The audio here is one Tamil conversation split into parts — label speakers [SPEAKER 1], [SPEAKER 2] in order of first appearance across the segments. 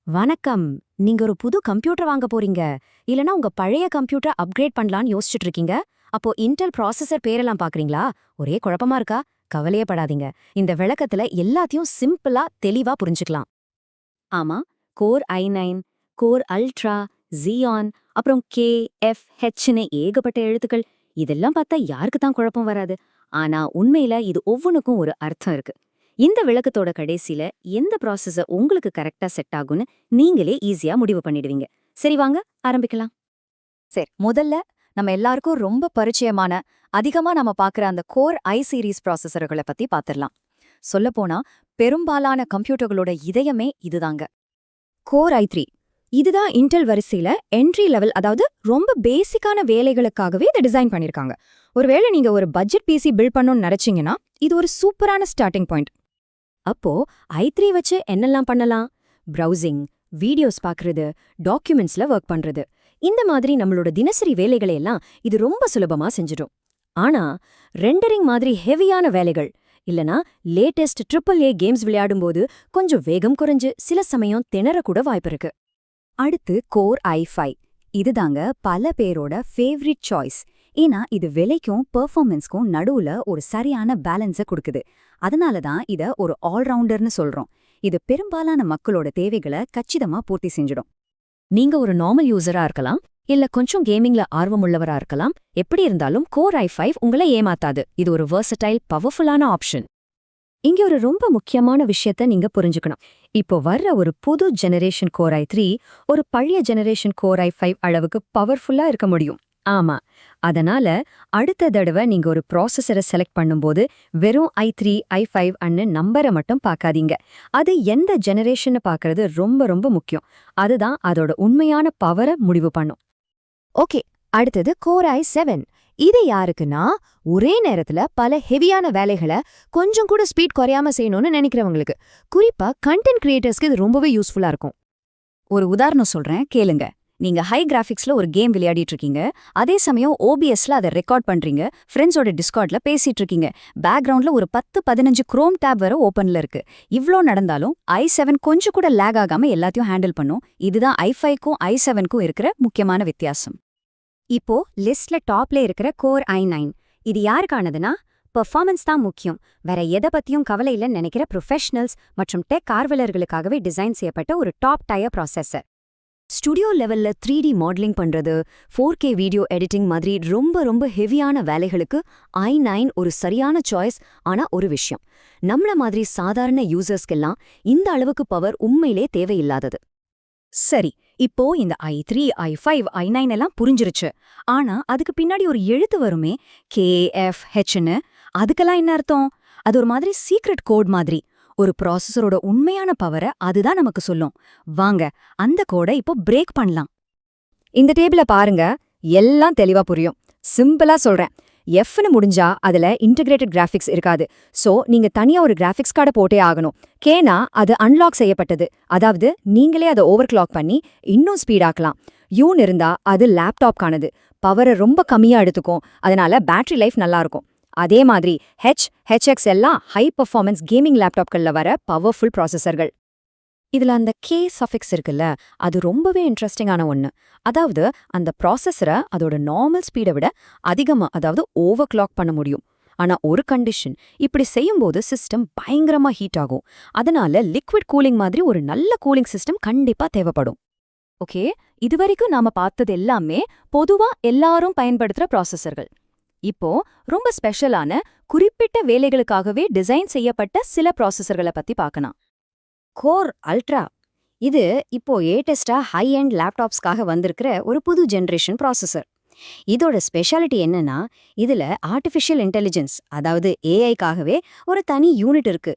[SPEAKER 1] வணக்கம். நீங்க ஒரு புது கம்ப்யூட்டர் வாங்க போறீங்க, இல்லனா உங்க பழைய கம்ப்யூட்டர் அப்கிரேட் பண்ணலாம்னு யோசிச்சுட்டு இருக்கீங்க. அப்போ இன்டெல் ப்ராசஸர் பேரெல்லாம் பாக்குறீங்களா? ஒரே குழப்பமா இருக்கா? கவலையே படாதீங்க. இந்த விளக்கத்துல எல்லாத்தையும் சிம்பிளா தெளிவா புரிஞ்சுக்கலாம். ஆமா, core i9, core ultra, Ziyan, அப்புறம் கே, எஃப், ஹெச்னு ஏகப்பட்ட எழுத்துக்கள். இதெல்லாம் பார்த்தா யாருக்கு தான் குழப்பம் வராது. ஆனா உண்மையில இது ஒவ்வொன்றுக்கும் ஒரு அர்த்தம் இருக்கு. இந்த விளக்கத்தோட கடைசியில எந்த ப்ராசஸர் உங்களுக்கு கரெக்டா செட் ஆகும்னு நீங்களே ஈஸியா முடிவு பண்ணிடுவீங்க. சரி, வாங்க ஆரம்பிக்கலாம்.
[SPEAKER 2] சரி, முதல்ல நம்ம எல்லாருக்கும் ரொம்ப பரிச்சயமான, அதிகமா நம்ம பார்க்குற அந்த கோர் ஐ சீரீஸ் ப்ராசஸர்களை பத்தி பார்த்திடலாம். சொல்லப்போனா பெரும்பாலான கம்ப்யூட்டர்களோட இதயமே இதுதாங்க.
[SPEAKER 1] கோர் i3 இதுதான் இன்டெல் வரிசையில என்ட்ரி லெவல், அதாவது ரொம்ப பேசிக்கான வேலைகளுக்காகவே இதை டிசைன் பண்ணிருக்காங்க. ஒருவேளை நீங்க ஒரு பட்ஜெட் பிசி பில்ட் பண்ணணும்னு நினைச்சீங்கன்னா இது ஒரு சூப்பரான ஸ்டார்டிங் பாயிண்ட். அப்போ i3 வச்சு என்னெல்லாம் பண்ணலாம்? ப்ரௌசிங், வீடியோஸ் பார்க்கறது, டாக்குமெண்ட்ஸ்ல ஒர்க் பண்றது, இந்த மாதிரி நம்மளோட தினசரி வேலைகளை எல்லாம் இது ரொம்ப சுலபமா செஞ்சிடும். ஆனா ரெண்டரிங் மாதிரி ஹெவியான வேலைகள் இல்லனா லேட்டஸ்ட் AAA கேம்ஸ் விளையாடும்போது கொஞ்சம் வேகம் குறைஞ்சு சில சமயம் திணற கூட வாய்ப்பு இருக்கு.
[SPEAKER 2] அடுத்து கோர் i5. இதுதாங்க பல பேரோட ஃபேவரிட் சாய்ஸ். ஏன்னா இது விலைக்கும் பெர்ஃபார்மன்ஸ்க்கும் நடுவுல ஒரு சரியான பேலன்ஸை கொடுக்குது. அதனால தான் இத ஒரு ஆல்ரவுண்டர்னு சொல்றோம். இது பெரும்பாலான மக்களோட தேவைகளை கச்சிதமா பூர்த்தி செஞ்சிடும்.
[SPEAKER 1] நீங்க ஒரு நார்மல் யூசரா இருக்கலாம், இல்ல கொஞ்சம் கேமிங்ல ஆர்வமுள்ளவரா இருக்கலாம். எப்படி இருந்தாலும் கோர் i5 உங்களை ஏமாத்தாது. இது ஒரு வெர்சடைல், பவர்ஃபுல்லான ஆப்ஷன். இங்க ஒரு ரொம்ப முக்கியமான விஷயத்த நீங்க புரிஞ்சுக்கணும். இப்போ வர்ற ஒரு புது ஜெனரேஷன் கோர் i3 ஒரு பழைய ஜெனரேஷன் கோர் i5 அளவுக்கு பவர்ஃபுல்லா இருக்க முடியும். ஆமா, அதனால அடுத்த தடவை நீங்க ஒரு ப்ராசஸரை செலக்ட் பண்ணும்போது வெறும் i3, i5 அன்னு நம்பரை மட்டும் பார்க்காதீங்க. அது எந்த ஜெனரேஷன் பார்க்கறது ரொம்ப ரொம்ப முக்கியம். அதுதான் அதோட உண்மையான பவரை முடிவு பண்ணும். ஓகே, அடுத்தது கோர் i7. இது யாருக்குன்னா, ஒரே நேரத்துல பல ஹெவியான வேலைகளை கொஞ்சம் கூட ஸ்பீட் குறையாம செய்யணும்னு நினைக்கிறவங்களுக்கு. குறிப்பா கண்டென்ட் கிரியேட்டர்ஸ்க்கு இது ரொம்பவே யூஸ்ஃபுல்லா இருக்கும்.
[SPEAKER 2] ஒரு உதாரணம் சொல்றேன், கேளுங்க. நீங்க ஹை கிராஃபிக்ஸ்ல ஒரு கேம் விளையாடிட்டு இருக்கீங்க. அதே சமயம் OBSல அதை ரெக்கார்ட் பண்றீங்க. ஃப்ரெண்ட்ஸோட டிஸ்கார்ட்ல பேசிட்டு இருக்கீங்க. பேக்ரவுண்ட்ல ஒரு 10-15 குரோம் டேப் வர ஓப்பன்ல இருக்கு. இவ்ளோ நடந்தாலும் i7 கொஞ்சம் கூட லேக் ஆகாம எல்லாத்தையும் ஹேண்டில் பண்ணும். இதுதான் i5க்கும் i7க்கும் இருக்கிற முக்கியமான வித்தியாசம்.
[SPEAKER 1] இப்போ லிஸ்ட்ல டாப்ல இருக்கிற கோர் i9. இது யாருக்கானதுன்னா, பெர்ஃபார்மன்ஸ் தான் முக்கியம், வேற எதை பத்தியும் கவலை இல்லைன்னு நினைக்கிற ப்ரொஃபஷனல்ஸ் மற்றும் டெக் ஆர்வலர்களுக்காகவே டிசைன் செய்யப்பட்ட ஒரு டாப் டயர் ப்ராசஸர். ஸ்டுடியோ லெவல்ல 3D மாடலிங் பண்றது, 4K வீடியோ எடிட்டிங் மாதிரி ரொம்ப ரொம்ப ஹெவியான வேலைகளுக்கு i9 ஒரு சரியான சாய்ஸ். ஆனா ஒரு விஷயம், நம்மள மாதிரி சாதாரண யூசர்ஸ்க்கெல்லாம் இந்த அளவுக்கு பவர் உண்மையிலே தேவையில்லாதது.
[SPEAKER 2] சரி, இப்போ இந்த i3, i5, i9 எல்லாம் புரிஞ்சிருச்சு. ஆனா அதுக்கு பின்னாடி ஒரு எழுத்து வருமே, KFHன்னு. அதுக்கெல்லாம் என்ன அர்த்தம்? அது ஒரு மாதிரி சீக்ரெட் கோட் மாதிரி. ஒரு ப்ராசஸரோட உண்மையான பவரை அதுதான் நமக்கு சொல்லும். வாங்க அந்த கோடை இப்போ பிரேக் பண்ணலாம்.
[SPEAKER 1] இந்த டேபிள பாருங்க, எல்லாம் தெளிவா புரியும். சிம்பிளா சொல்றேன், Fன்னு முடிஞ்சா அதுல இன்டகிரேட்டட் கிராஃபிக்ஸ் இருக்காது. சோ நீங்க தனியா ஒரு கிராஃபிக்ஸ் கார்டை போட்டே ஆகணும். கேனா அது அன்லாக் செய்யப்பட்டது, அதாவது நீங்களே அதை ஓவர் கிளாக் பண்ணி இன்னும் ஸ்பீடாக்கலாம். யூன் இருந்தா அது லேப்டாப்கானது, பவரை ரொம்ப கம்மியா எடுத்துக்கும். அதனால பேட்டரி லைஃப் நல்லா இருக்கும். அதே மாதிரி HX எல்லாம் ஹை பெர்ஃபார்மன்ஸ் கேமிங் லேப்டாப்கள்ல வர பவர்ஃபுல் ப்ராசஸர்கள். இதுல அந்த கே சஃபிக்ஸ் இருக்குல்ல, அது ரொம்பவே இன்ட்ரெஸ்டிங்கான ஒன்று. அதாவது அந்த ப்ராசஸரை அதோட நார்மல் ஸ்பீடை விட அதிகமா, அதாவது ஓவர் கிளாக் பண்ண முடியும். ஆனா ஒரு கண்டிஷன், இப்படி செய்யும்போது சிஸ்டம் பயங்கரமா ஹீட் ஆகும். அதனால லிக்விட் கூலிங் மாதிரி ஒரு நல்ல கூலிங் சிஸ்டம் கண்டிப்பா தேவைப்படும்.
[SPEAKER 2] ஓகே, இதுவரைக்கும் நாம பார்த்தது எல்லாமே பொதுவா எல்லாரும் பயன்படுத்துற ப்ராசஸர்கள். இப்போ ரொம்ப ஸ்பெஷலான, குறிப்பிட்ட வேலைகளுக்காகவே டிசைன் செய்யப்பட்ட சில ப்ராசஸர்களை பத்தி பார்க்கலாம்.
[SPEAKER 1] Core ultra. இது இப்போ லேட்டஸ்டா ஹை எண்ட் லேப்டாப்ஸ்க்காக வந்திருக்கிற ஒரு புது ஜெனரேஷன் ப்ராசஸர். இதோட ஸ்பெஷாலிட்டி என்னன்னா, இதுல ஆர்டிஃபிஷியல் இன்டெலிஜென்ஸ், அதாவது ஏஐக்காகவே ஒரு தனி யூனிட் இருக்கு.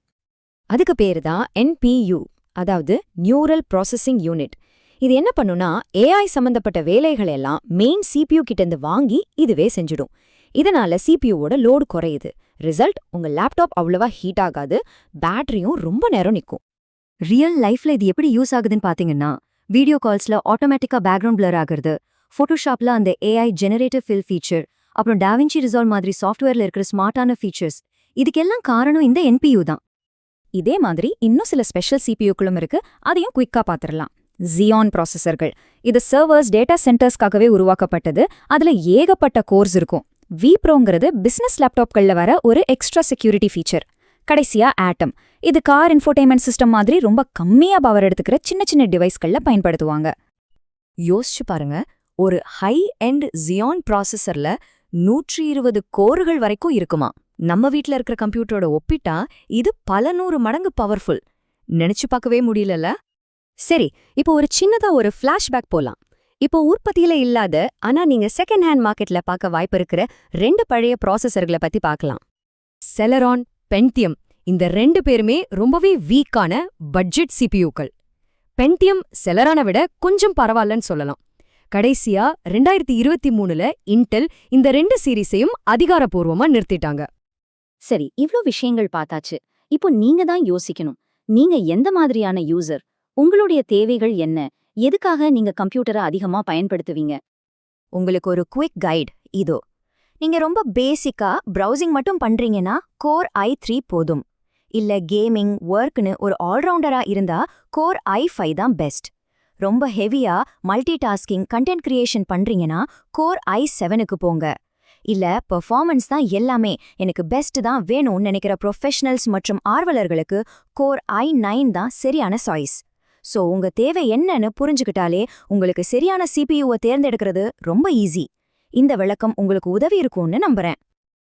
[SPEAKER 1] அதுக்கு பேரு தான் NPU, அதாவது நியூரல் ப்ராசஸிங் யூனிட். இது என்ன பண்ணுனா, ஏஐ சம்பந்தப்பட்ட வேலைகள் எல்லாம் மெயின் CPU கிட்டேருந்து வாங்கி இதுவே செஞ்சிடும். இதனால CPUவோட லோடு குறையுது. ரிசல்ட், உங்க லேப்டாப் அவ்வளவா ஹீட் ஆகாது, பேட்டரியும் ரொம்ப நேரம் நிற்கும்.
[SPEAKER 2] ரியல் லைஃப்ல இது எப்படி யூஸ் ஆகுதுன்னு பாத்தீங்கன்னா, வீடியோ கால்ஸ்ல ஆட்டோமேட்டிக்கா பேக்ரவுண்ட் பிளர் ஆகுறது, போட்டோஷாப்ல அந்த AI ஜெனரேட்டிவ் ஃபில் ஃபீச்சர், அப்புறம் டாவின்சி ரிசால்வ் மாதிரி சாஃப்ட்வேர்ல இருக்கிற ஸ்மார்ட்டான ஃபீச்சர்ஸ், இதுக்கெல்லாம் காரணம் இந்த NPU தான். இதே மாதிரி இன்னும் சில ஸ்பெஷல் CPUக்களும் இருக்கு, அதையும் குயிக்கா பாத்திரலாம். ஜியான் ப்ராசஸர்கள். இது சர்வர்ஸ் டேட்டா சென்டர்ஸ்க்காகவே உருவாக்கப்பட்டது. அதுல ஏகப்பட்ட கோர்ஸ் இருக்கும். விப்ரோங்கிறது பிசினஸ் லேப்டாப்கள்ல வர ஒரு எக்ஸ்ட்ரா செக்யூரிட்டி ஃபீச்சர். கடைசியா ஆட்டம். இது கார் இன்ஃபோடெயின்மென்ட் சிஸ்டம் மாதிரி ரொம்ப கம்மியா பவர் எடுத்துக்கிற சின்ன சின்ன டிவைஸ்கள்ல பயன்படுத்துவாங்க.
[SPEAKER 1] யோசிச்சு பாருங்க, ஒரு ஹை எண்ட் ஜியான் ப்ராசஸர்ல 120 கோர்கள் வரைக்கும் இருக்குமா? நம்ம வீட்ல இருக்கிற கம்ப்யூட்டரோட ஒப்பிட்டா இது பல 100 மடங்கு பவர்ஃபுல். நினைச்சு பார்க்கவே முடியலல்ல? சரி, இப்போ ஒரு சின்னதா ஒரு ஃபிளாஷ்பேக் போலாம். இப்போ உற்பத்தியில இல்லாத ஆனா நீங்க செகண்ட் ஹேண்ட் மார்க்கெட்ல பார்க்க வாய்ப்பு இருக்கிற 2 பழைய ப்ராசஸர்களை பத்தி பார்க்கலாம். செலரான், பென்டியம், இந்த 2 பேருமே ரொம்பவே வீக்கான பட்ஜெட் சிபியூக்கள். பென்டியம் செலரானை விட கொஞ்சம் பரவாயில்லன்னு சொல்லலாம். கடைசியா 2023ல இன்டெல் இந்த 2 சீரீஸையும் அதிகாரப்பூர்வமா நிறுத்திட்டாங்க.
[SPEAKER 2] சரி, இவ்ளோ விஷயங்கள் பார்த்தாச்சு. இப்போ நீங்க தான் யோசிக்கணும். நீங்க எந்த மாதிரியான யூசர்? உங்களுடைய தேவைகள் என்ன? எதுக்காக நீங்க கம்ப்யூட்டரை அதிகமா பயன்படுத்துவீங்க?
[SPEAKER 1] உங்களுக்கு ஒரு குயிக் கைட் இதோ. நீங்க ரொம்ப பேசிக்கா பிரவுசிங் மட்டும் பண்றீங்கன்னா கோர் i3 போதும். இல்ல கேமிங், ஒர்க்னு ஒரு ஆல்ரவுண்டரா இருந்தா கோர் i5 தான் பெஸ்ட். ரொம்ப ஹெவியா மல்டி டாஸ்கிங், கண்டென்ட் கிரியேஷன் பண்றீங்கன்னா கோர் i7க்கு போங்க. இல்ல பெர்ஃபார்மன்ஸ் தான் எல்லாமே, எனக்கு பெஸ்ட் தான் வேணும்னு நினைக்கிற ப்ரொஃபஷனல்ஸ் மற்றும் ஆர்வலர்களுக்கு கோர் i9 தான் சரியான சாய்ஸ். சோ உங்க தேவை என்னன்னு புரிஞ்சுக்கிட்டாலே உங்களுக்கு சரியான சிபியூவை தேர்ந்தெடுக்கிறது ரொம்ப ஈஸி. இந்த விளக்கம் உங்களுக்கு உதவி இருக்கும்னு நம்புறேன்.